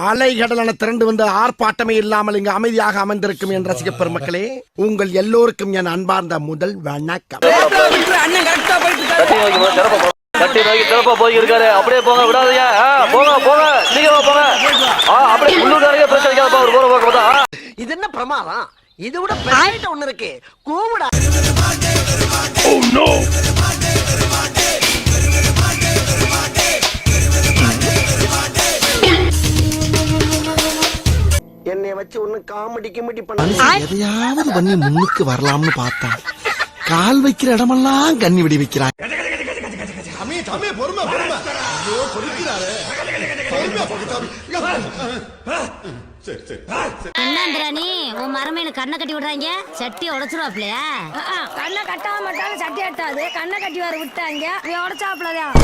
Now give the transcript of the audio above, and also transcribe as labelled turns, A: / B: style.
A: அலைகடலான திரண்டு வந்து ஆர்ப்பாட்டமே இல்லாமல் இங்கு அமைதியாக அமர்ந்திருக்கும் என் ரசிக பெருமக்களே, உங்கள் எல்லோருக்கும் என் அன்பார்ந்த முதல் வணக்கம்.
B: கட்டி நோக்கி திறப்பா போயிருக்காரு. அப்படியே போங்க, விடாதீங்க. போங்க போங்க, சீக்கிரமா போங்க. அப்படியே உள்ளூர்காரங்க பிரச்சனை வைக்காதப்பா. ஒரு போற போக பார்த்தா
C: இது என்ன பிரமாதம்? இது விட பெரிய ஒண்ணு இருக்கு. கூவுடா. என்னைய வச்சு ஒண்ணு காமெடி கிமெடி பண்ண
A: எதையாவது பண்ணி முன்னுக்கு வரலாம்னு பார்த்தா கால் வைக்கிற இடமெல்லாம் கண்ணி விடி வைக்கிறான்.
D: என்னந்திராணி உன் மரமையில கண்ணை கட்டி விடுறாங்க, சட்டியை உடைச்சிருவாப்லையா?
E: கண்ணை கட்டாம மாட்டாலும் சட்டி கட்டாது. கண்ணை கட்டி வர விட்டாங்க, உடைச்சாப்லதான்.